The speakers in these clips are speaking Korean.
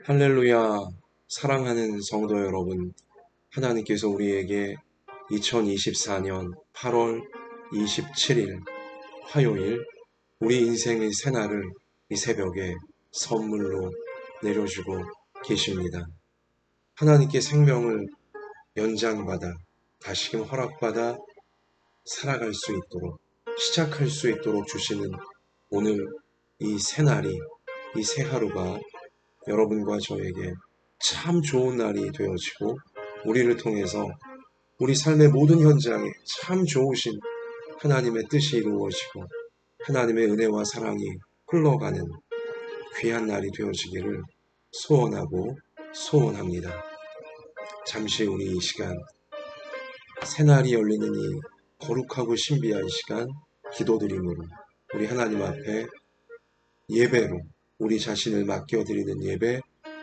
할렐루야, 사랑하는 성도 여러분, 하나님께서 우리에게 2024년 8월 27일 화요일 우리 인생의 새날을 이 새벽에 선물로 내려주고 계십니다. 하나님께 생명을 연장받아 다시금 허락받아 살아갈 수 있도록 시작할 수 있도록 주시는 오늘 이 새날이 이 새 하루가 여러분과 저에게 참 좋은 날이 되어지고 우리를 통해서 우리 삶의 모든 현장에 참 좋으신 하나님의 뜻이 이루어지고 하나님의 은혜와 사랑이 흘러가는 귀한 날이 되어지기를 소원하고 소원합니다. 잠시 우리 이 시간 새날이 열리는 이 거룩하고 신비한 시간 기도드림으로 우리 하나님 앞에 예배로 우리 자신을 맡겨드리는 예배,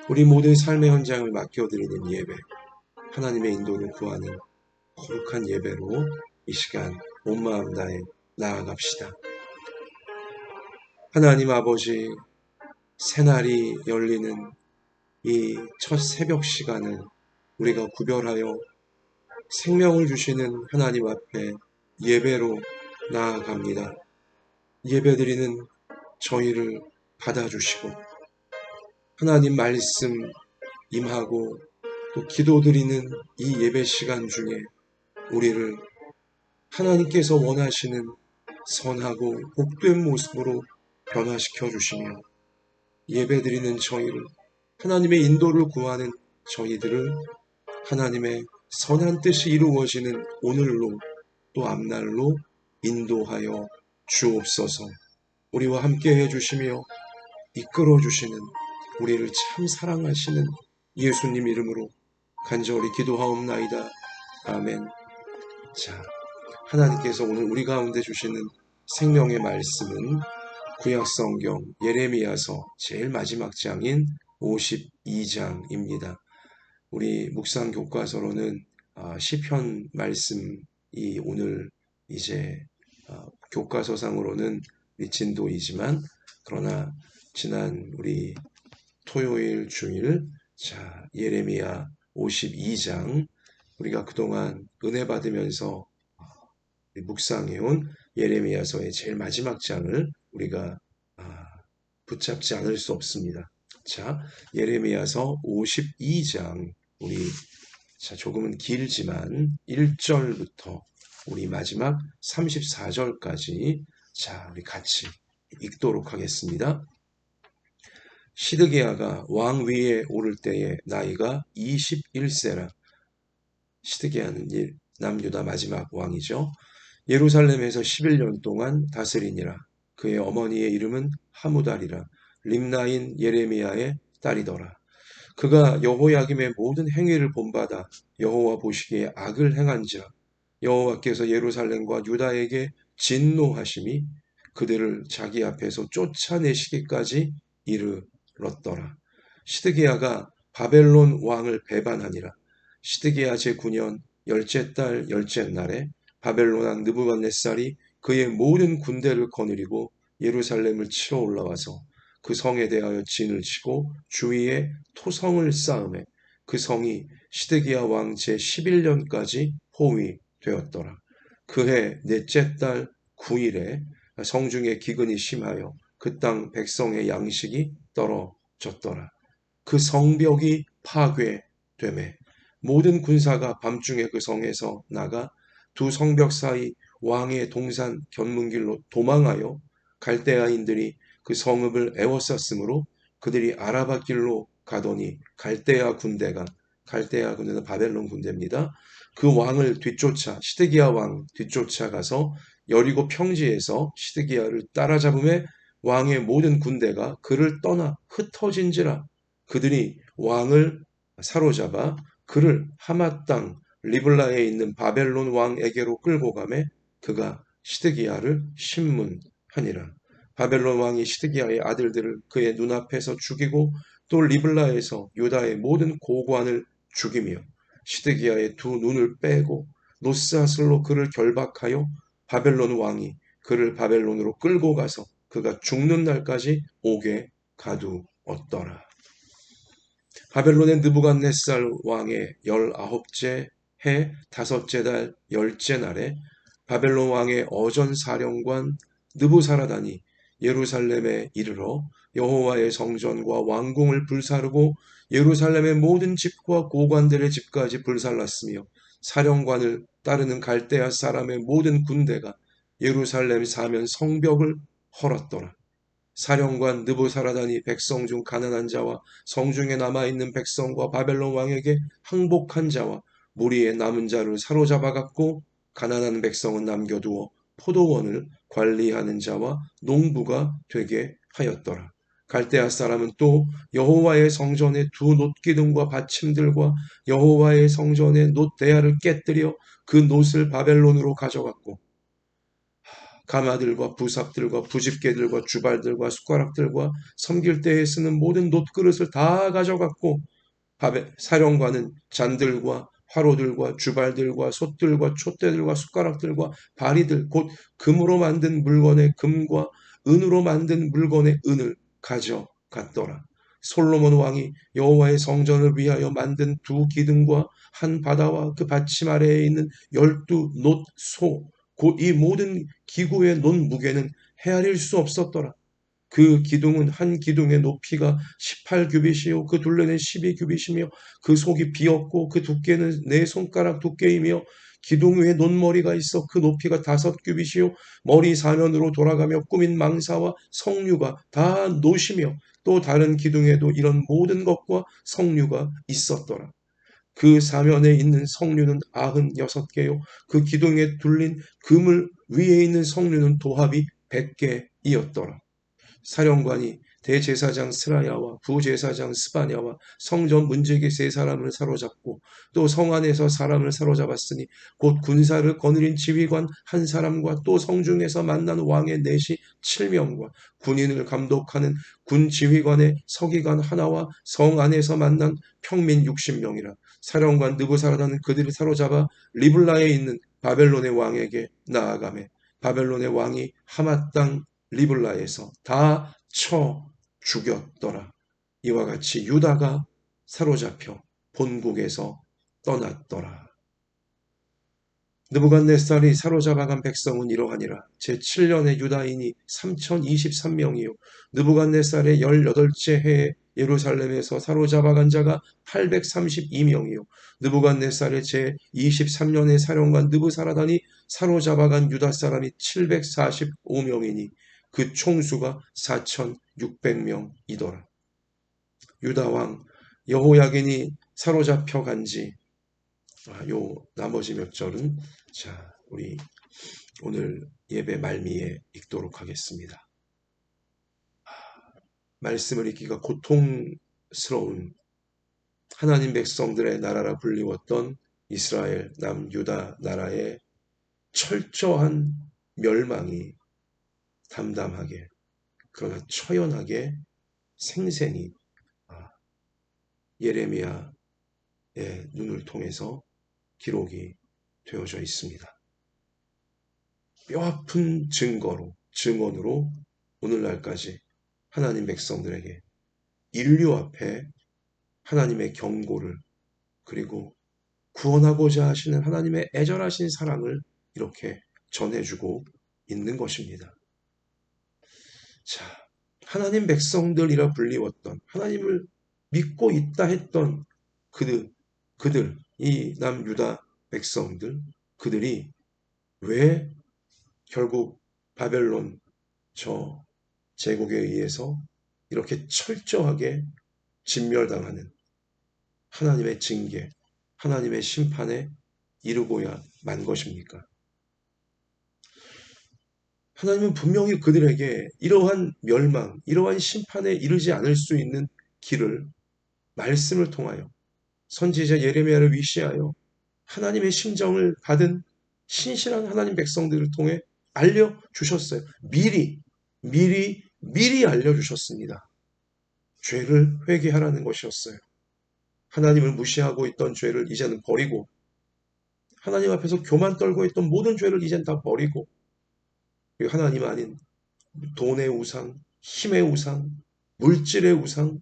우리 모든 삶의 현장을 맡겨드리는 예배, 하나님의 인도를 구하는 거룩한 예배로 이 시간 온 마음 다해 나아갑시다. 하나님 아버지, 새날이 열리는 이 첫 새벽 시간을 우리가 구별하여 생명을 주시는 하나님 앞에 예배로 나아갑니다. 예배드리는 저희를 받아주시고 하나님 말씀 임하고 또 기도드리는 이 예배 시간 중에 우리를 하나님께서 원하시는 선하고 복된 모습으로 변화시켜 주시며 예배드리는 저희를 하나님의 인도를 구하는 저희들을 하나님의 선한 뜻이 이루어지는 오늘로 또 앞날로 인도하여 주옵소서. 우리와 함께 해주시며 이끌어 주시는 우리를 참 사랑하시는 예수님 이름으로 간절히 기도하옵나이다. 아멘. 자, 하나님께서 오늘 우리 가운데 주시는 생명의 말씀은 구약성경 예레미야서 제일 마지막 장인 52장입니다. 우리 묵상 교과서로는 시편 말씀이 오늘 이제 교과서상으로는 진도이지만 그러나 지난 우리 토요일 주일 예레미야 52장 우리가 그동안 은혜 받으면서 묵상해온 예레미야서의 제일 마지막 장을 우리가 붙잡지 않을 수 없습니다. 예레미야서 52장 우리 조금은 길지만 1절부터 우리 마지막 34절까지 우리 같이 읽도록 하겠습니다. 시드기야가 왕 위에 오를 때에 나이가 21세라. 시드기야는 남유다 마지막 왕이죠. 예루살렘에서 11년 동안 다스리니라. 그의 어머니의 이름은 하무달이라. 림나인 예레미야의 딸이더라. 그가 여호야김의 모든 행위를 본받아 여호와 보시기에 악을 행한지라. 여호와께서 예루살렘과 유다에게 진노하심이 그들을 자기 앞에서 쫓아내시기까지 이르렀더라. 시드기야가 바벨론 왕을 배반하니라. 시드기야 제9년 열째 달 열째 날에 바벨론 왕 느부갓네살이 그의 모든 군대를 거느리고 예루살렘을 치러 올라와서 그 성에 대하여 진을 치고 주위에 토성을 쌓음에 그 성이 시드기야 왕 제11년까지 포위되었더라. 그해 넷째 달 9일에 성중에 기근이 심하여 그 땅 백성의 양식이 떨어졌더라. 그 성벽이 파괴되매 모든 군사가 밤중에 그 성에서 나가 두 성벽 사이 왕의 동산 견문길로 도망하여 갈대아인들이 그 성읍을 에워쌌으므로 그들이 아라바 길로 가더니 갈대아 군대는 바벨론 군대입니다. 그 왕을 뒤쫓아 시드기야 왕 뒤쫓아가서 여리고 평지에서 시드기야를 따라잡음에 왕의 모든 군대가 그를 떠나 흩어진지라. 그들이 왕을 사로잡아 그를 하맛 땅 리블라에 있는 바벨론 왕에게로 끌고 가매 그가 시드기야를 신문하니라. 바벨론 왕이 시드기야의 아들들을 그의 눈앞에서 죽이고 또 리블라에서 유다의 모든 고관을 죽이며 시드기야의 두 눈을 빼고 노스아슬로 그를 결박하여 바벨론 왕이 그를 바벨론으로 끌고 가서 그가 죽는 날까지 옥에 가두었더라. 바벨론의 느부갓네살 왕의 19째 해 5째 달 10째 날에 바벨론 왕의 어전 사령관 느부사라단이 예루살렘에 이르러 여호와의 성전과 왕궁을 불사르고 예루살렘의 모든 집과 고관들의 집까지 불살랐으며 사령관을 따르는 갈대아 사람의 모든 군대가 예루살렘 사면 성벽을 헐었더라. 사령관 느부사라단이 백성 중 가난한 자와 성중에 남아있는 백성과 바벨론 왕에게 항복한 자와 무리의 남은 자를 사로잡아 갔고 가난한 백성은 남겨두어 포도원을 관리하는 자와 농부가 되게 하였더라. 갈대아 사람은 또 여호와의 성전의 두 놋기둥과 받침들과 여호와의 성전의 놋대야를 깨뜨려 그 놋을 바벨론으로 가져갔고 가마들과 부삽들과 부집개들과 주발들과 숟가락들과 섬길 때에 쓰는 모든 놋그릇을 다 가져갔고 사령관은 잔들과 화로들과 주발들과 솥들과 촛대들과 숟가락들과 바리들 곧 금으로 만든 물건의 금과 은으로 만든 물건의 은을 가져갔더라. 솔로몬 왕이 여호와의 성전을 위하여 만든 두 기둥과 한 바다와 그 받침 아래에 있는 12놋소 곧 이 모든 기구의 논 무게는 헤아릴 수 없었더라. 그 기둥은 한 기둥의 높이가 18규빗이요 그 둘레는 12규빗이며 그 속이 비었고 그 두께는 네 손가락 두께이며 기둥 위에 논머리가 있어 그 높이가 5규빗이요 머리 사면으로 돌아가며 꾸민 망사와 석류가 다 노시며 또 다른 기둥에도 이런 모든 것과 석류가 있었더라. 그 사면에 있는 석류는 96개요. 그 기둥에 둘린 그물 위에 있는 석류는 도합이 100개이었더라. 사령관이 대제사장 스라야와 부제사장 스바냐와 성전 문제기 세 사람을 사로잡고 또 성 안에서 사람을 사로잡았으니 곧 군사를 거느린 지휘관 한 사람과 또 성중에서 만난 왕의 넷이 7명과 군인을 감독하는 군 지휘관의 서기관 하나와 성 안에서 만난 평민 60명이라. 사령관 느부사라다는 그들을 사로잡아 리블라에 있는 바벨론의 왕에게 나아가매 바벨론의 왕이 하맛 땅 리블라에서 다 쳐 죽였더라. 이와 같이 유다가 사로잡혀 본국에서 떠났더라. 느부갓네살이 사로잡아간 백성은 이러하니라. 제7년의 유다인이 3023명이요. 느부갓네살의 18째 해에 예루살렘에서 사로잡아간 자가 832명이요. 느부갓네살의 제23년의 사령관 느부사라단이 사로잡아간 유다 사람이 745명이니 그 총수가 4600명이더라. 유다 왕 여호야긴이 사로잡혀 간지 요 나머지 몇 절은 자 우리 오늘 예배 말미에 읽도록 하겠습니다. 말씀을 읽기가 고통스러운 하나님 백성들의 나라라 불리웠던 이스라엘 남유다 나라의 철저한 멸망이 담담하게 그러나 처연하게 생생히 예레미야의 눈을 통해서 기록이 되어져 있습니다. 뼈아픈 증언으로 오늘날까지 하나님 백성들에게 인류 앞에 하나님의 경고를 그리고 구원하고자 하시는 하나님의 애절하신 사랑을 이렇게 전해주고 있는 것입니다. 자, 하나님 백성들이라 불리웠던 하나님을 믿고 있다 했던 그들 이 남유다 백성들 그들이 왜 결국 바벨론 저 제국에 의해서 이렇게 철저하게 진멸당하는 하나님의 징계, 하나님의 심판에 이르고야 만 것입니까? 하나님은 분명히 그들에게 이러한 멸망, 이러한 심판에 이르지 않을 수 있는 길을 말씀을 통하여 선지자 예레미야를 위시하여 하나님의 심정을 받은 신실한 하나님 백성들을 통해 알려주셨어요. 미리 알려주셨습니다. 죄를 회개하라는 것이었어요. 하나님을 무시하고 있던 죄를 이제는 버리고 하나님 앞에서 교만 떨고 있던 모든 죄를 이젠 다 버리고 그리고 하나님 아닌 돈의 우상, 힘의 우상, 물질의 우상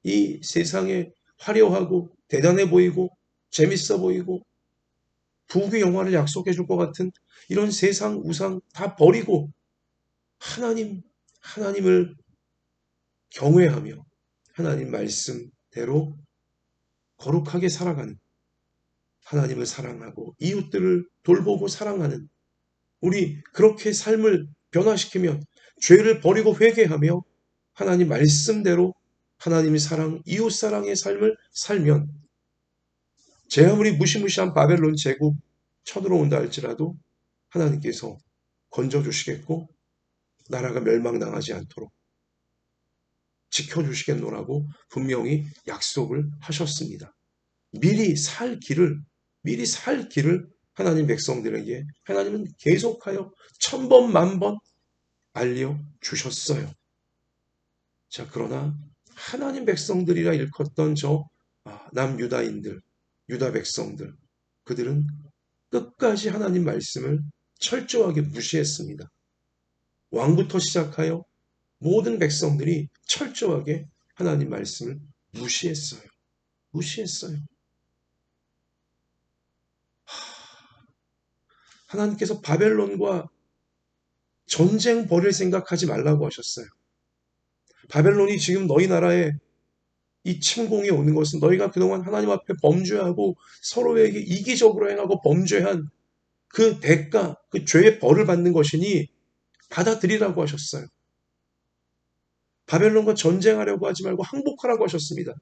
이 세상에 화려하고 대단해 보이고 재밌어 보이고 부귀 영화를 약속해 줄 것 같은 이런 세상 우상 다 버리고 하나님을 경외하며 하나님 말씀대로 거룩하게 살아가는, 하나님을 사랑하고 이웃들을 돌보고 사랑하는, 우리 그렇게 삶을 변화시키면, 죄를 버리고 회개하며 하나님 말씀대로 하나님의 사랑, 이웃 사랑의 삶을 살면, 제 아무리 무시무시한 바벨론 제국 쳐들어온다 할지라도 하나님께서 건져주시겠고 나라가 멸망당하지 않도록 지켜주시겠노라고 분명히 약속을 하셨습니다. 미리 살 길을 하나님 백성들에게 하나님은 계속하여 천번 만번 알려주셨어요. 자, 그러나 하나님 백성들이라 일컫던 저 남유다인들, 유다 백성들, 그들은 끝까지 하나님 말씀을 철저하게 무시했습니다. 왕부터 시작하여 모든 백성들이 철저하게 하나님 말씀을 무시했어요. 무시했어요. 하나님께서 바벨론과 전쟁 벌일 생각하지 말라고 하셨어요. 바벨론이 지금 너희 나라에 이 침공이 오는 것은 너희가 그동안 하나님 앞에 범죄하고 서로에게 이기적으로 행하고 범죄한 그 대가, 그 죄의 벌을 받는 것이니 받아들이라고 하셨어요. 바벨론과 전쟁하려고 하지 말고 항복하라고 하셨습니다.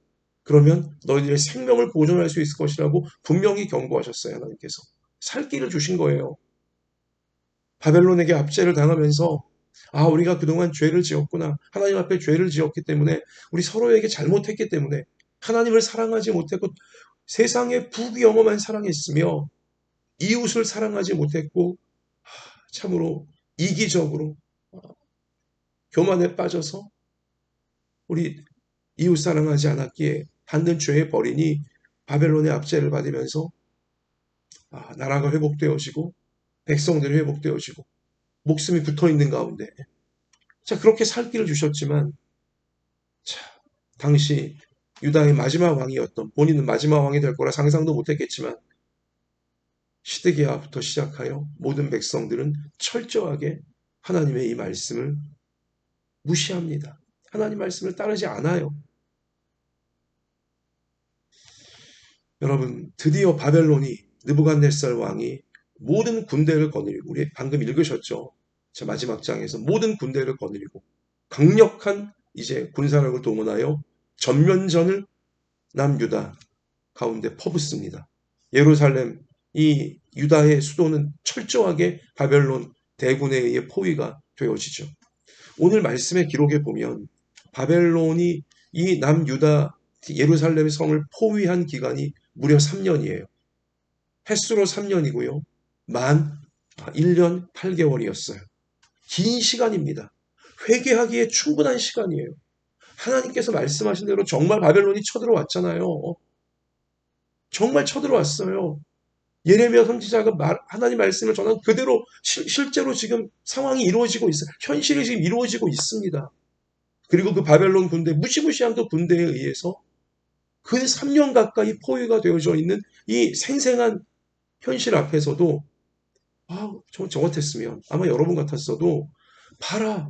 그러면 너희들의 생명을 보존할 수 있을 것이라고 분명히 경고하셨어요. 하나님께서. 살 길을 주신 거예요. 바벨론에게 압제를 당하면서 우리가 그동안 죄를 지었구나. 하나님 앞에 죄를 지었기 때문에 우리 서로에게 잘못했기 때문에 하나님을 사랑하지 못했고 세상에 부귀영험한 사랑했으며 이웃을 사랑하지 못했고 참으로 이기적으로 교만에 빠져서 우리 이웃 사랑하지 않았기에 받는 죄의 벌이니 바벨론의 압제를 받으면서 나라가 회복되어지고 백성들이 회복되어지고 목숨이 붙어있는 가운데 자 그렇게 살 길을 주셨지만 자 당시 유다의 마지막 왕이었던 본인은 마지막 왕이 될 거라 상상도 못했겠지만 시드기야부터 시작하여 모든 백성들은 철저하게 하나님의 이 말씀을 무시합니다. 하나님 말씀을 따르지 않아요. 여러분 드디어 바벨론이 느부갓네살 왕이 모든 군대를 거느리고 우리 방금 읽으셨죠. 자 마지막 장에서 모든 군대를 거느리고 강력한 이제 군사력을 동원하여 전면전을 남유다 가운데 퍼붓습니다. 예루살렘 이 유다의 수도는 철저하게 바벨론 대군에 의해 포위가 되어지죠. 오늘 말씀의 기록에 보면 바벨론이 이 남유다 예루살렘 성을 포위한 기간이 무려 3년이에요. 횟수로 3년이고요. 만 1년 8개월이었어요. 긴 시간입니다. 회개하기에 충분한 시간이에요. 하나님께서 말씀하신 대로 정말 바벨론이 쳐들어왔잖아요. 정말 쳐들어왔어요. 예레미야 선지자가 하나님 말씀을 전한 그대로 실제로 지금 상황이 이루어지고 있어요. 현실이 지금 이루어지고 있습니다. 그리고 그 바벨론 군대, 무시무시한 그 군대에 의해서 그 3년 가까이 포위가 되어져 있는 이 생생한 현실 앞에서도 저 같았으면 아마 여러분 같았어도 봐라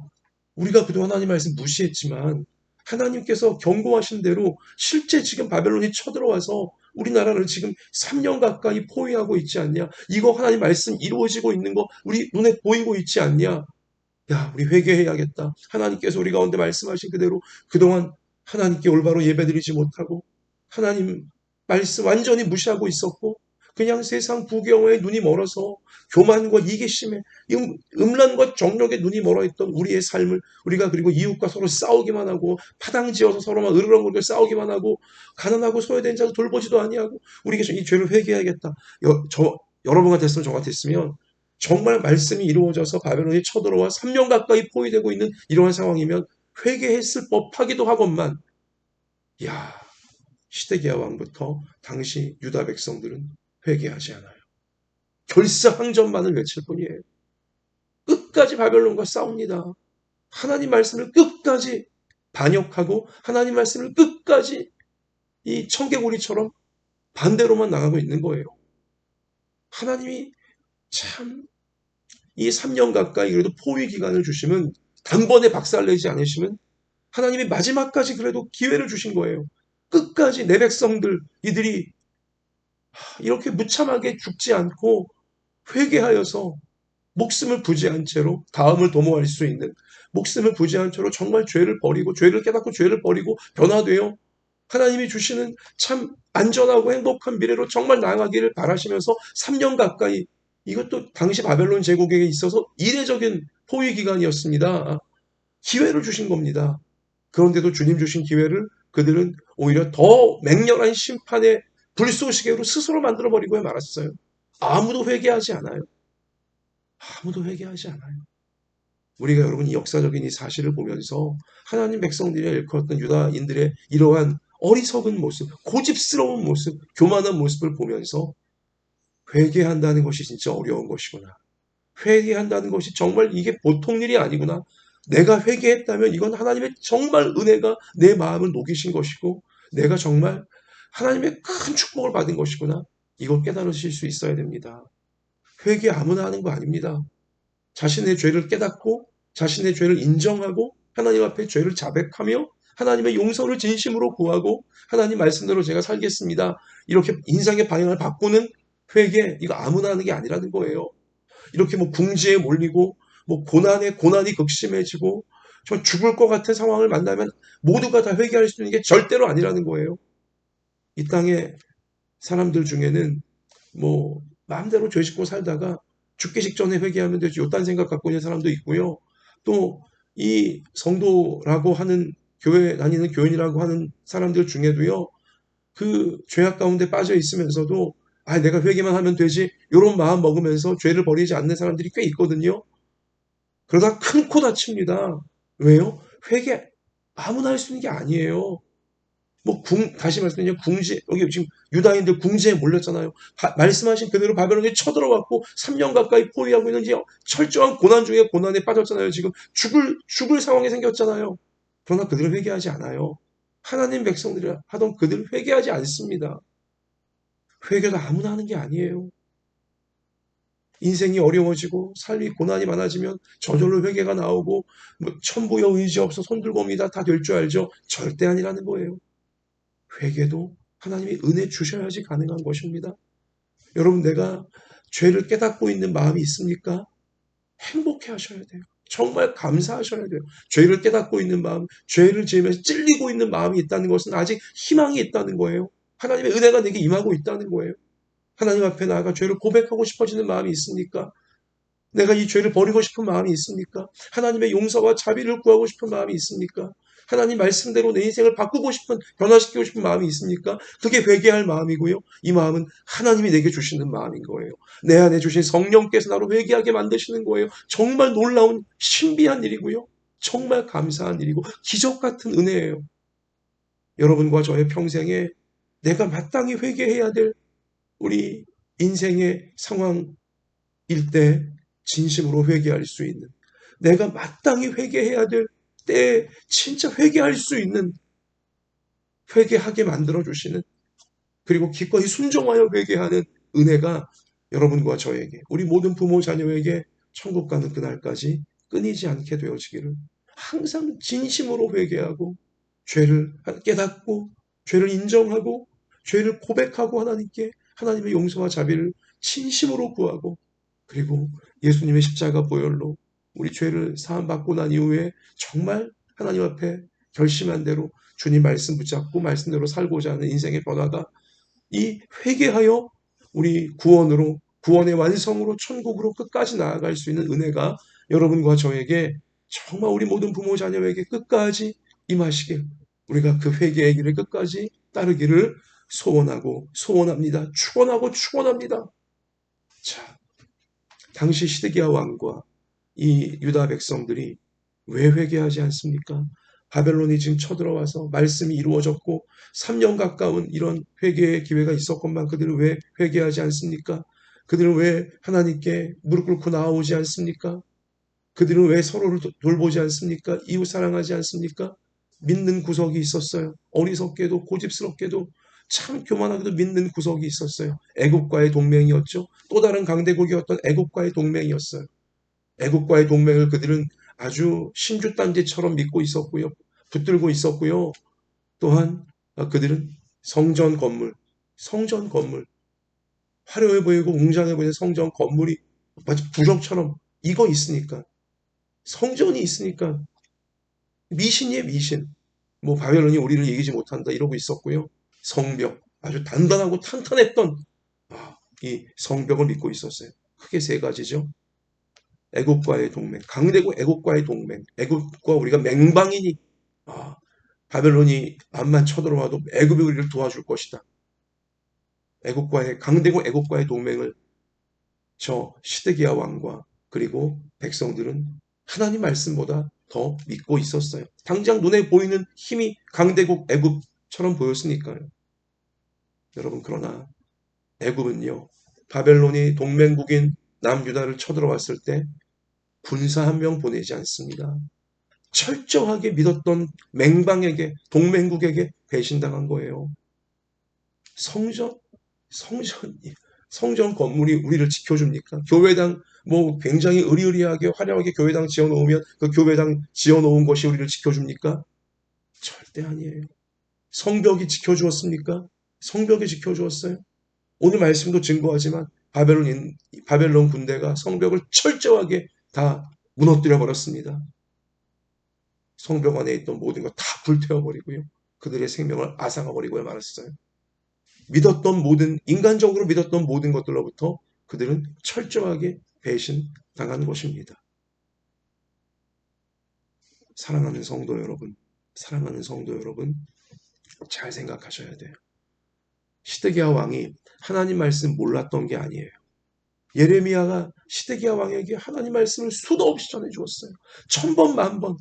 우리가 그동안 하나님 말씀 무시했지만 하나님께서 경고하신 대로 실제 지금 바벨론이 쳐들어와서 우리나라를 지금 3년 가까이 포위하고 있지 않냐. 이거 하나님 말씀 이루어지고 있는 거 우리 눈에 보이고 있지 않냐. 야 우리 회개해야겠다. 하나님께서 우리 가운데 말씀하신 그대로 그동안 하나님께 올바로 예배드리지 못하고 하나님 말씀 완전히 무시하고 있었고 그냥 세상 부경에 눈이 멀어서 교만과 이기심에 음란과 정욕에 눈이 멀어있던 우리의 삶을 우리가 그리고 이웃과 서로 싸우기만 하고 파당지어서 서로만 으르렁거리고 싸우기만 하고 가난하고 소외된 자도 돌보지도 아니하고 우리가 이 죄를 회개해야겠다. 여러분 같았으면 저 같았으면 정말 말씀이 이루어져서 바벨론이 쳐들어와 3년 가까이 포위되고 있는 이러한 상황이면 회개했을 법하기도 하건만 야 시드기야 왕부터 당시 유다 백성들은 회개하지 않아요. 결사항전만을 외칠 뿐이에요. 끝까지 바벨론과 싸웁니다. 하나님 말씀을 끝까지 반역하고 하나님 말씀을 끝까지 이 청개구리처럼 반대로만 나가고 있는 거예요. 하나님이 참 이 3년 가까이 그래도 포위 기간을 주시면 단번에 박살내지 않으시면 하나님이 마지막까지 그래도 기회를 주신 거예요. 끝까지 내 백성들 이들이 이렇게 무참하게 죽지 않고 회개하여서 목숨을 부지한 채로 다음을 도모할 수 있는 목숨을 부지한 채로 정말 죄를 버리고 죄를 깨닫고 죄를 버리고 변화되어 하나님이 주시는 참 안전하고 행복한 미래로 정말 나아가기를 바라시면서 3년 가까이 이것도 당시 바벨론 제국에 있어서 이례적인 포위 기간이었습니다. 기회를 주신 겁니다. 그런데도 주님 주신 기회를 그들은 오히려 더 맹렬한 심판의 불쏘시개로 스스로 만들어버리고 말았어요. 아무도 회개하지 않아요. 아무도 회개하지 않아요. 우리가 여러분 이 역사적인 이 사실을 보면서 하나님 백성들이 일컫던 유다인들의 이러한 어리석은 모습, 고집스러운 모습, 교만한 모습을 보면서 회개한다는 것이 진짜 어려운 것이구나. 회개한다는 것이 정말 이게 보통 일이 아니구나. 내가 회개했다면 이건 하나님의 정말 은혜가 내 마음을 녹이신 것이고 내가 정말 하나님의 큰 축복을 받은 것이구나. 이걸 깨달으실 수 있어야 됩니다. 회개 아무나 하는 거 아닙니다. 자신의 죄를 깨닫고 자신의 죄를 인정하고 하나님 앞에 죄를 자백하며 하나님의 용서를 진심으로 구하고 하나님 말씀대로 제가 살겠습니다. 이렇게 인생의 방향을 바꾸는 회개, 이거 아무나 하는 게 아니라는 거예요. 이렇게 뭐 궁지에 몰리고 뭐 고난이 극심해지고 저 죽을 것 같은 상황을 만나면 모두가 다 회개할 수 있는 게 절대로 아니라는 거예요. 이 땅에 사람들 중에는 뭐 마음대로 죄 짓고 살다가 죽기 직전에 회개하면 되지 요딴 생각 갖고 있는 사람도 있고요. 또 이 성도라고 하는 교회 다니는 교인이라고 하는 사람들 중에도요. 그 죄악 가운데 빠져 있으면서도 내가 회개만 하면 되지 이런 마음 먹으면서 죄를 버리지 않는 사람들이 꽤 있거든요. 그러다 큰 코 다칩니다. 왜요? 회개 아무나 할 수 있는 게 아니에요. 다시 말씀드리면 궁지, 여기 지금 유다인들 궁지에 몰렸잖아요. 말씀하신 그대로 바벨론이 쳐들어왔고 3년 가까이 포위하고 있는 이제 철저한 고난 중에 고난에 빠졌잖아요. 지금 죽을 상황이 생겼잖아요. 그러나 그들은 회개하지 않아요. 하나님 백성들이 하던 그들은 회개하지 않습니다. 회개도 아무나 하는 게 아니에요. 인생이 어려워지고 삶이 고난이 많아지면 저절로 회개가 나오고 천부여 의지 없어 손 들고 옵니다. 다 될 줄 알죠? 절대 아니라는 거예요. 회개도 하나님이 은혜 주셔야지 가능한 것입니다. 여러분 내가 죄를 깨닫고 있는 마음이 있습니까? 행복해 하셔야 돼요. 정말 감사하셔야 돼요. 죄를 깨닫고 있는 마음, 죄를 지으면서 찔리고 있는 마음이 있다는 것은 아직 희망이 있다는 거예요. 하나님의 은혜가 내게 임하고 있다는 거예요. 하나님 앞에 나아가 죄를 고백하고 싶어지는 마음이 있습니까? 내가 이 죄를 버리고 싶은 마음이 있습니까? 하나님의 용서와 자비를 구하고 싶은 마음이 있습니까? 하나님 말씀대로 내 인생을 바꾸고 싶은, 변화시키고 싶은 마음이 있습니까? 그게 회개할 마음이고요. 이 마음은 하나님이 내게 주시는 마음인 거예요. 내 안에 주신 성령께서 나로 회개하게 만드시는 거예요. 정말 놀라운 신비한 일이고요. 정말 감사한 일이고 기적 같은 은혜예요. 여러분과 저의 평생에 내가 마땅히 회개해야 될 우리 인생의 상황일 때 진심으로 회개할 수 있는, 내가 마땅히 회개해야 될 때에 진짜 회개할 수 있는, 회개하게 만들어주시는, 그리고 기꺼이 순종하여 회개하는 은혜가 여러분과 저에게, 우리 모든 부모 자녀에게 천국 가는 그날까지 끊이지 않게 되어지기를, 항상 진심으로 회개하고 죄를 깨닫고 죄를 인정하고 죄를 고백하고 하나님의 용서와 자비를 진심으로 구하고, 그리고 예수님의 십자가 보혈로 우리 죄를 사함받고 난 이후에 정말 하나님 앞에 결심한 대로 주님 말씀 붙잡고 말씀대로 살고자 하는 인생의 변화가, 이 회개하여 우리 구원의 완성으로 천국으로 끝까지 나아갈 수 있는 은혜가 여러분과 저에게, 정말 우리 모든 부모 자녀에게 끝까지 임하시길, 우리가 그 회개의 길을 끝까지 따르기를 소원합니다. 축원합니다. 자, 당시 시드기야 왕과 이 유다 백성들이 왜 회개하지 않습니까? 바벨론이 지금 쳐들어와서 말씀이 이루어졌고 3년 가까운 이런 회개의 기회가 있었건만 그들은 왜 회개하지 않습니까? 그들은 왜 하나님께 무릎 꿇고 나아오지 않습니까? 그들은 왜 서로를 돌보지 않습니까? 이웃 사랑하지 않습니까? 믿는 구석이 있었어요. 어리석게도 고집스럽게도 참 교만하게도 믿는 구석이 있었어요. 애국과의 동맹이었죠. 또 다른 강대국이었던 애국과의 동맹이었어요. 애국과의 동맹을 그들은 아주 신주단지처럼 믿고 있었고요. 붙들고 있었고요. 또한 그들은 성전 건물, 화려해 보이고 웅장해 보이는 성전 건물이 마치 부적처럼 이거 있으니까, 성전이 있으니까 미신이에요, 미신. 뭐 바벨론이 우리를 이기지 못한다 이러고 있었고요. 성벽, 아주 단단하고 탄탄했던 이 성벽을 믿고 있었어요. 크게 세 가지죠. 애국과의 동맹, 강대국 애국과의 동맹, 애국과 우리가 맹방이니 아, 바벨론이 암만 쳐들어와도 애굽이 우리를 도와줄 것이다. 애국과의 강대국 애국과의 동맹을 저 시드기야 왕과 그리고 백성들은 하나님 말씀보다 더 믿고 있었어요. 당장 눈에 보이는 힘이 강대국 애굽처럼 보였으니까요. 여러분, 그러나 애굽은요, 바벨론이 동맹국인 남유다를 쳐들어왔을 때 군사 한 명 보내지 않습니다. 철저하게 믿었던 맹방에게, 동맹국에게 배신당한 거예요. 성전, 성전, 성전 건물이 우리를 지켜줍니까? 교회당 뭐 굉장히 의리의리하게 화려하게 교회당 지어놓으면 그 교회당 지어놓은 것이 우리를 지켜줍니까? 절대 아니에요. 성벽이 지켜주었습니까? 성벽이 지켜주었어요. 오늘 말씀도 증거하지만 바벨론 군대가 성벽을 철저하게 다 무너뜨려 버렸습니다. 성벽 안에 있던 모든 것 다 불태워버리고요. 그들의 생명을 앗아가버리고 말았어요. 인간적으로 믿었던 모든 것들로부터 그들은 철저하게 배신당한 것입니다. 사랑하는 성도 여러분, 잘 생각하셔야 돼요. 시드기야 왕이 하나님 말씀 몰랐던 게 아니에요. 예레미야가 시드기야 왕에게 하나님 말씀을 수도 없이 전해주었어요. 천번 만번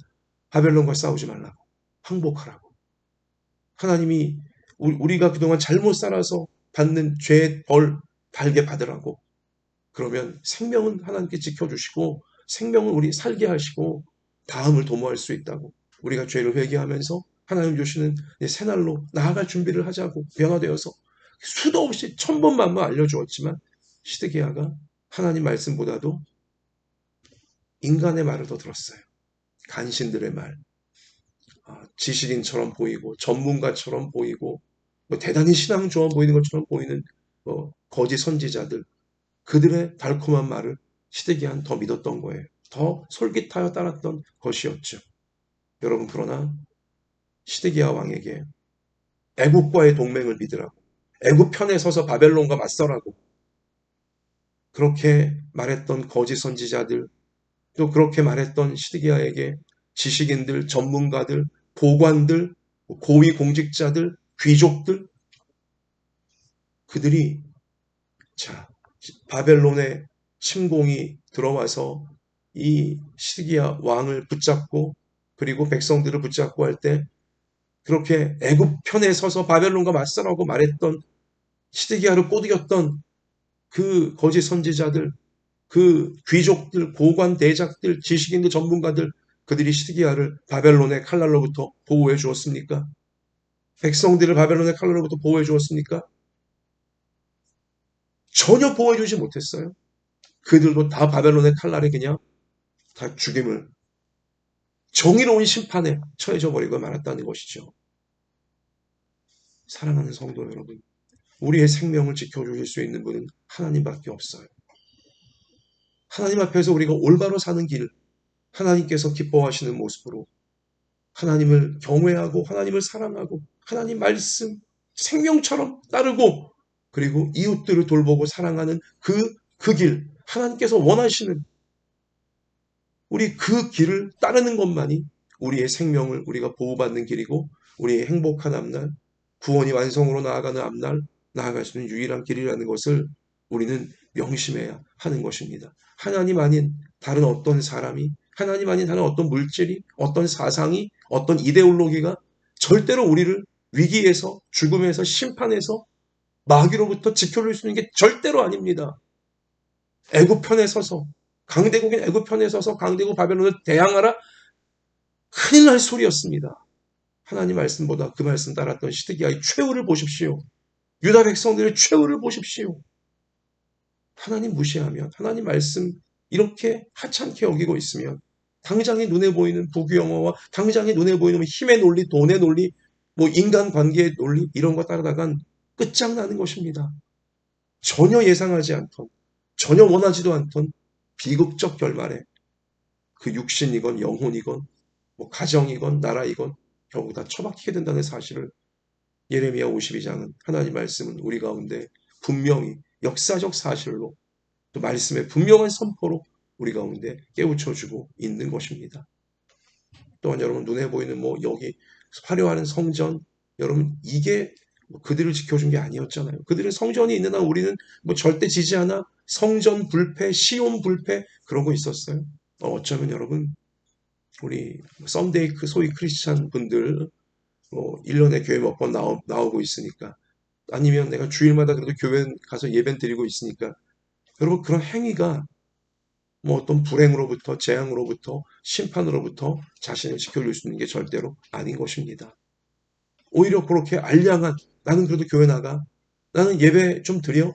바벨론과 싸우지 말라고, 항복하라고. 하나님이 우리가 그동안 잘못 살아서 받는 죄의 벌 달게 받으라고. 그러면 생명은 하나님께 지켜주시고 생명은 우리 살게 하시고 다음을 도모할 수 있다고. 우리가 죄를 회개하면서 하나님 주시는 새날로 나아갈 준비를 하자고 변화되어서 수도 없이 천번 만번 알려주었지만 시드기야가 하나님 말씀보다도 인간의 말을 더 들었어요. 간신들의 말, 지식인처럼 보이고 전문가처럼 보이고 뭐 대단히 신앙 좋아 보이는 것처럼 보이는 거짓 선지자들, 그들의 달콤한 말을 시드기야는 더 믿었던 거예요. 더 솔깃하여 따랐던 것이었죠. 여러분, 그러나 시드기야 왕에게 애국과의 동맹을 믿으라고, 애국 편에 서서 바벨론과 맞서라고 그렇게 말했던 거짓 선지자들, 또 그렇게 말했던 시드기야에게 지식인들, 전문가들, 보관들, 고위 공직자들, 귀족들, 그들이 바벨론의 침공이 들어와서 이 시드기야 왕을 붙잡고 그리고 백성들을 붙잡고 할 때 그렇게 애굽 편에 서서 바벨론과 맞서라고 말했던 시드기야를 꼬드겼던 그 거짓 선지자들, 그 귀족들, 고관 대작들, 지식인들, 전문가들, 그들이 시드기야를 바벨론의 칼날로부터 보호해 주었습니까? 백성들을 바벨론의 칼날로부터 보호해 주었습니까? 전혀 보호해 주지 못했어요. 그들도 다 바벨론의 칼날에 그냥 다 죽임을, 정의로운 심판에 처해져 버리고 말았다는 것이죠. 사랑하는 성도 여러분, 우리의 생명을 지켜주실 수 있는 분은 하나님밖에 없어요. 하나님 앞에서 우리가 올바로 사는 길, 하나님께서 기뻐하시는 모습으로 하나님을 경외하고 하나님을 사랑하고 하나님 말씀 생명처럼 따르고 그리고 이웃들을 돌보고 사랑하는 그 길, 하나님께서 원하시는 우리 그 길을 따르는 것만이 우리의 생명을 우리가 보호받는 길이고 우리의 행복한 앞날, 구원이 완성으로 나아가는 앞날, 나아갈 수 있는 유일한 길이라는 것을 우리는 명심해야 하는 것입니다. 하나님 아닌 다른 어떤 사람이, 하나님 아닌 다른 어떤 물질이, 어떤 사상이, 어떤 이데올로기가 절대로 우리를 위기에서, 죽음에서, 심판에서, 마귀로부터 지켜줄 수 있는 게 절대로 아닙니다. 애굽 편에 서서, 강대국인 애굽 편에 서서 강대국 바벨론을 대항하라, 큰일 날 소리였습니다. 하나님 말씀보다 그 말씀 따랐던 시드기야의 최후를 보십시오. 유다 백성들의 최후를 보십시오. 하나님 무시하면, 하나님 말씀 이렇게 하찮게 여기고 있으면 당장에 눈에 보이는 부귀영화와 당장에 눈에 보이는 힘의 논리, 돈의 논리, 인간관계의 논리 이런 거 따르다간 끝장나는 것입니다. 전혀 예상하지 않던, 전혀 원하지도 않던 비극적 결말에 그 육신이건 영혼이건 가정이건 나라이건 결국 다 처박히게 된다는 사실을 예레미야 52장은 하나님 말씀은 우리 가운데 분명히 역사적 사실로 또 말씀의 분명한 선포로 우리 가운데 깨우쳐주고 있는 것입니다. 또한 여러분 눈에 보이는 여기 화려한 성전, 여러분 이게 그들을 지켜준 게 아니었잖아요. 그들은 성전이 있는 한 우리는 절대 지지 않아 성전 불패, 시온 불패 그런 거 있었어요. 어쩌면 여러분 우리 썬데이 소위 크리스찬 분들 1년에 교회 몇 번 나오고 있으니까 아니면 내가 주일마다 그래도 교회 가서 예배 드리고 있으니까 여러분 그런 행위가 어떤 불행으로부터 재앙으로부터 심판으로부터 자신을 지켜줄 수 있는 게 절대로 아닌 것입니다. 오히려 그렇게 알량한 나는 그래도 교회 나가 나는 예배 좀 드려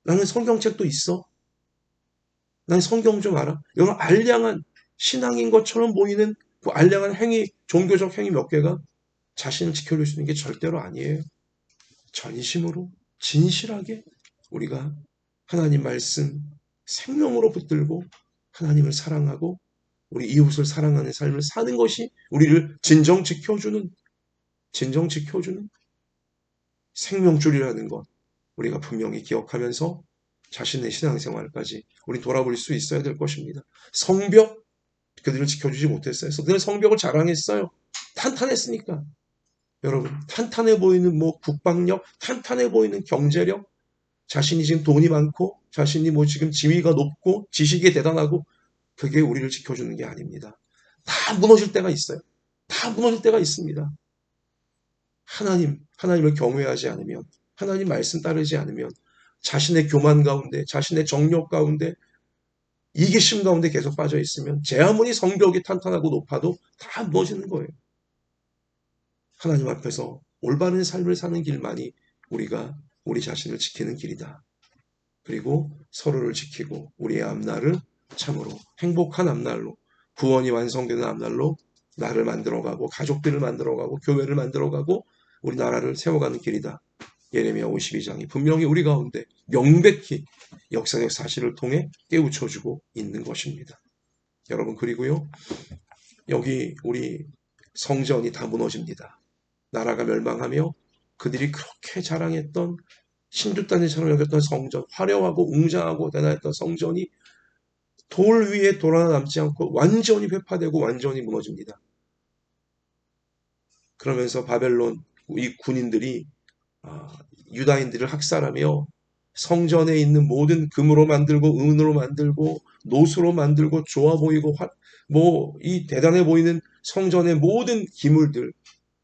나는 성경책도 있어 나는 성경 좀 알아 이런 알량한 신앙인 것처럼 보이는 그 알량한 행위 종교적 행위 몇 개가 자신을 지켜줄 수 있는 게 절대로 아니에요. 전심으로 진실하게 우리가 하나님 말씀 생명으로 붙들고 하나님을 사랑하고 우리 이웃을 사랑하는 삶을 사는 것이 우리를 진정 지켜주는 생명줄이라는 것 우리가 분명히 기억하면서 자신의 신앙생활까지 우리 돌아볼 수 있어야 될 것입니다. 성벽 그들을 지켜주지 못했어요. 그들은 성벽을 자랑했어요. 탄탄했으니까. 여러분 탄탄해 보이는 국방력, 탄탄해 보이는 경제력, 자신이 지금 돈이 많고 자신이 지금 지위가 높고 지식이 대단하고 그게 우리를 지켜주는 게 아닙니다. 다 무너질 때가 있어요. 다 무너질 때가 있습니다. 하나님을 경외하지 않으면 하나님 말씀 따르지 않으면 자신의 교만 가운데 자신의 정욕 가운데 이기심 가운데 계속 빠져 있으면 제 아무리 성벽이 탄탄하고 높아도 다 무너지는 거예요. 하나님 앞에서 올바른 삶을 사는 길만이 우리가 우리 자신을 지키는 길이다. 그리고 서로를 지키고 우리의 앞날을 참으로 행복한 앞날로 구원이 완성되는 앞날로 나를 만들어가고 가족들을 만들어가고 교회를 만들어가고 우리 나라를 세워가는 길이다. 예레미야 52장이 분명히 우리 가운데 명백히 역사적 사실을 통해 깨우쳐주고 있는 것입니다. 여러분 그리고요 여기 우리 성전이 다 무너집니다. 나라가 멸망하며 그들이 그렇게 자랑했던 신주단지처럼 여겼던 성전, 화려하고 웅장하고 대단했던 성전이 돌 위에 돌 하나 남지 않고 완전히 회파되고 완전히 무너집니다. 그러면서 바벨론 이 군인들이 유다인들을 학살하며 성전에 있는 모든 금으로 만들고 은으로 만들고 노수로 만들고 좋아 보이고 이 대단해 보이는 성전의 모든 기물들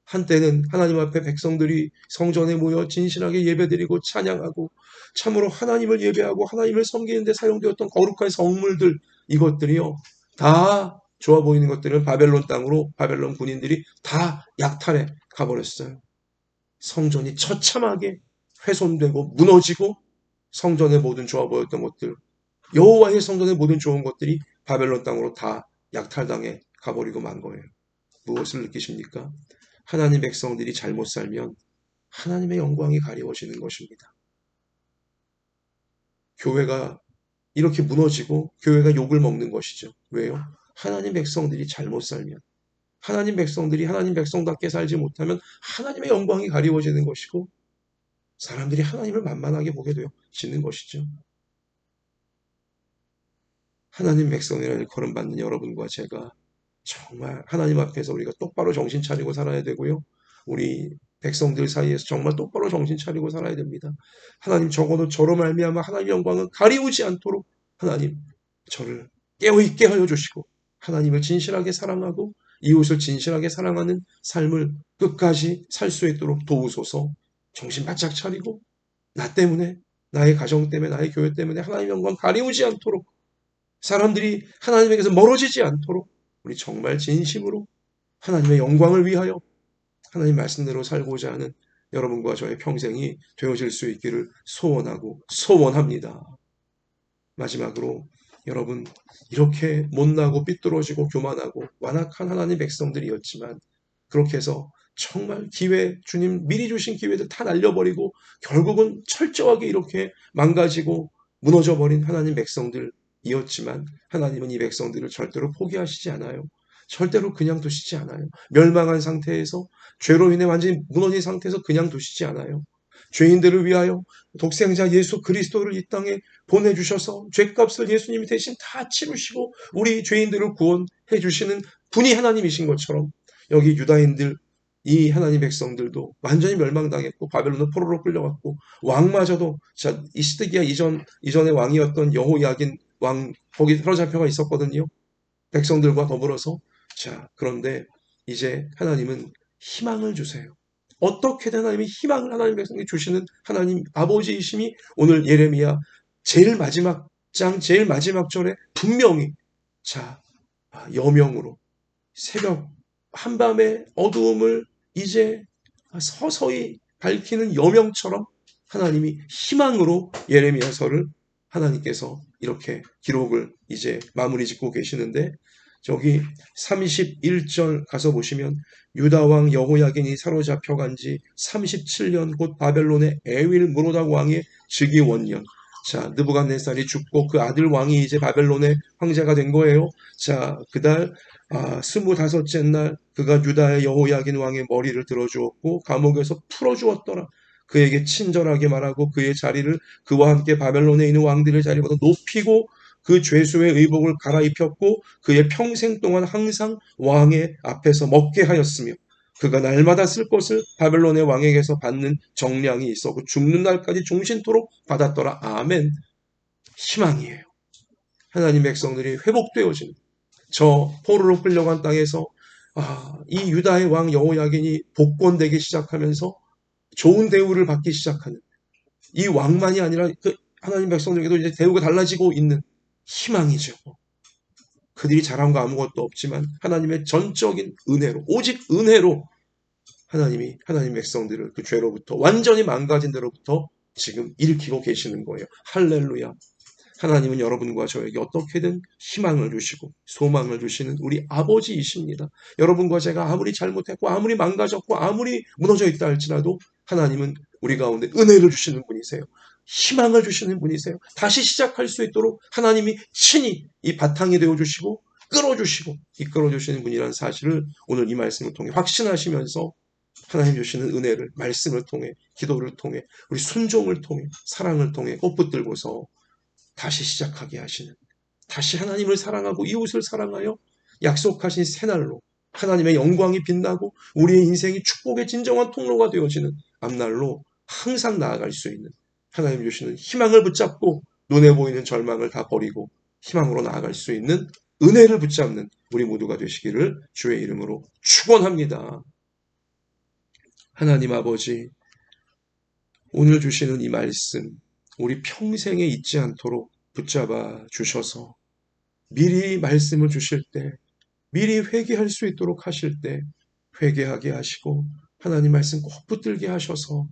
한때는 하나님 앞에 백성들이 성전에 모여 진실하게 예배드리고 찬양하고 참으로 하나님을 예배하고 하나님을 섬기는 데 사용되었던 거룩한 성물들 이것들이요 다 좋아 보이는 것들은 바벨론 땅으로 바벨론 군인들이 다 약탈해 가버렸어요. 성전이 처참하게 훼손되고 무너지고 성전의 모든 좋아 보였던 것들 여호와의 성전의 모든 좋은 것들이 바벨론 땅으로 다 약탈당해 가버리고 만 거예요. 무엇을 느끼십니까? 하나님 백성들이 잘못 살면 하나님의 영광이 가리워지는 것입니다. 교회가 이렇게 무너지고 교회가 욕을 먹는 것이죠. 왜요? 하나님 백성들이 잘못 살면 하나님 백성들이 하나님 백성답게 살지 못하면 하나님의 영광이 가리워지는 것이고 사람들이 하나님을 만만하게 보게 되어지는 것이죠. 하나님 백성이라는 거름받는 여러분과 제가 정말 하나님 앞에서 우리가 똑바로 정신 차리고 살아야 되고요. 우리 백성들 사이에서 정말 똑바로 정신 차리고 살아야 됩니다. 하나님 적어도 저로 말미암아 하나님의 영광은 가리우지 않도록 하나님 저를 깨어있게 하여 주시고 하나님을 진실하게 사랑하고 이웃을 진실하게 사랑하는 삶을 끝까지 살 수 있도록 도우소서. 정신 바짝 차리고 나 때문에 나의 가정 때문에 나의 교회 때문에 하나님의 영광 가리우지 않도록 사람들이 하나님에게서 멀어지지 않도록 우리 정말 진심으로 하나님의 영광을 위하여 하나님 말씀대로 살고자 하는 여러분과 저의 평생이 되어질 수 있기를 소원하고 소원합니다. 마지막으로 여러분, 이렇게 못나고 삐뚤어지고 교만하고 완악한 하나님 백성들이었지만 그렇게 해서 정말 기회, 주님 미리 주신 기회들 다 날려버리고 결국은 철저하게 이렇게 망가지고 무너져버린 하나님 백성들이었지만 하나님은 이 백성들을 절대로 포기하시지 않아요. 절대로 그냥 두시지 않아요. 멸망한 상태에서, 죄로 인해 완전히 무너진 상태에서 그냥 두시지 않아요. 죄인들을 위하여 독생자 예수 그리스도를 이 땅에 보내주셔서 죄값을 예수님이 대신 다 치르시고 우리 죄인들을 구원해 주시는 분이 하나님이신 것처럼, 여기 유다인들, 이 하나님 백성들도 완전히 멸망당했고 바벨론으로 포로로 끌려갔고, 왕마저도 이 시드기야 이전의 왕이었던 여호야긴 왕 거기 사로잡혀가 있었거든요. 백성들과 더불어서. 자, 그런데 이제 하나님은 희망을 주세요. 어떻게든 하나님이 희망을 하나님 백성에게 주시는 하나님 아버지이심이 오늘 예레미야 제일 마지막 장, 제일 마지막 절에 분명히, 자, 여명으로 새벽 한밤의 어두움을 이제 서서히 밝히는 여명처럼 하나님이 희망으로 예레미야서를 하나님께서 이렇게 기록을 이제 마무리 짓고 계시는데, 저기 31절 가서 보시면 유다 왕 여호야긴이 사로잡혀 간 지 37년 곧 바벨론의 에윌 무로닥 왕의 즉위 원년. 자, 느부갓네살이 죽고 그 아들 왕이 이제 바벨론의 황제가 된 거예요. 자, 그달 25째 날 그가 유다의 여호야긴 왕의 머리를 들어주었고 감옥에서 풀어주었더라. 그에게 친절하게 말하고 그의 자리를 그와 함께 바벨론에 있는 왕들의 자리보다 높이고 그 죄수의 의복을 갈아입혔고 그의 평생 동안 항상 왕의 앞에서 먹게 하였으며 그가 날마다 쓸 것을 바벨론의 왕에게서 받는 정량이 있어 그 죽는 날까지 종신토록 받았더라. 아멘. 희망이에요. 하나님 백성들이 회복되어지는, 저 포로로 끌려간 땅에서 이 유다의 왕 여호야긴이 복권되기 시작하면서 좋은 대우를 받기 시작하는, 이 왕만이 아니라 그 하나님 백성들에게도 이제 대우가 달라지고 있는 희망이죠. 그들이 잘한 거 아무것도 없지만 하나님의 전적인 은혜로, 오직 은혜로 하나님이 하나님 백성들을 그 죄로부터, 완전히 망가진 데로부터 지금 일으키고 계시는 거예요. 할렐루야. 하나님은 여러분과 저에게 어떻게든 희망을 주시고 소망을 주시는 우리 아버지이십니다. 여러분과 제가 아무리 잘못했고 아무리 망가졌고 아무리 무너져 있다 할지라도 하나님은 우리 가운데 은혜를 주시는 분이세요. 희망을 주시는 분이세요. 다시 시작할 수 있도록 하나님이 친히 이 바탕이 되어주시고 끌어주시고 이끌어주시는 분이라는 사실을 오늘 이 말씀을 통해 확신하시면서 하나님 주시는 은혜를 말씀을 통해, 기도를 통해, 우리 순종을 통해, 사랑을 통해 꽃붙들고서 다시 시작하게 하시는, 다시 하나님을 사랑하고 이웃을 사랑하여 약속하신 새날로 하나님의 영광이 빛나고 우리의 인생이 축복의 진정한 통로가 되어지는 앞날로 항상 나아갈 수 있는, 하나님 주시는 희망을 붙잡고 눈에 보이는 절망을 다 버리고 희망으로 나아갈 수 있는 은혜를 붙잡는 우리 모두가 되시기를 주의 이름으로 축원합니다. 하나님 아버지, 오늘 주시는 이 말씀 우리 평생에 잊지 않도록 붙잡아 주셔서 미리 말씀을 주실 때, 미리 회개할 수 있도록 하실 때 회개하게 하시고 하나님 말씀 꼭 붙들게 하셔서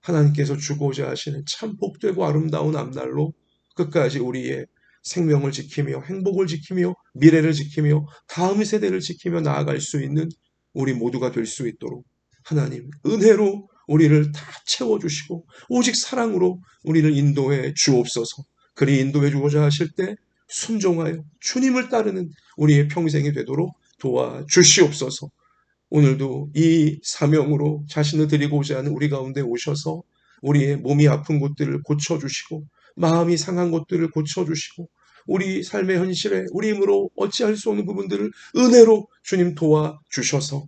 하나님께서 주고자 하시는 참 복되고 아름다운 앞날로 끝까지 우리의 생명을 지키며 행복을 지키며 미래를 지키며 다음 세대를 지키며 나아갈 수 있는 우리 모두가 될 수 있도록 하나님 은혜로 우리를 다 채워주시고 오직 사랑으로 우리를 인도해 주옵소서. 그리 인도해 주고자 하실 때 순종하여 주님을 따르는 우리의 평생이 되도록 도와주시옵소서. 오늘도 이 사명으로 자신을 드리고자 하는 우리 가운데 오셔서 우리의 몸이 아픈 곳들을 고쳐주시고 마음이 상한 것들을 고쳐주시고 우리 삶의 현실에 우리 힘으로 어찌할 수 없는 부분들을 은혜로 주님 도와주셔서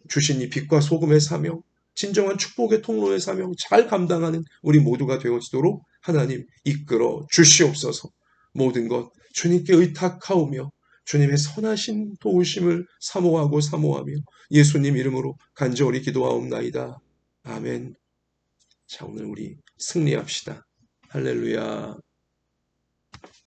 주신 이 빛과 소금의 사명, 진정한 축복의 통로의 사명 잘 감당하는 우리 모두가 되어지도록 하나님 이끌어 주시옵소서. 모든 것 주님께 의탁하오며 주님의 선하신 도우심을 사모하고 사모하며 예수님 이름으로 간절히 기도하옵나이다. 아멘. 자, 오늘 우리 승리합시다. 할렐루야.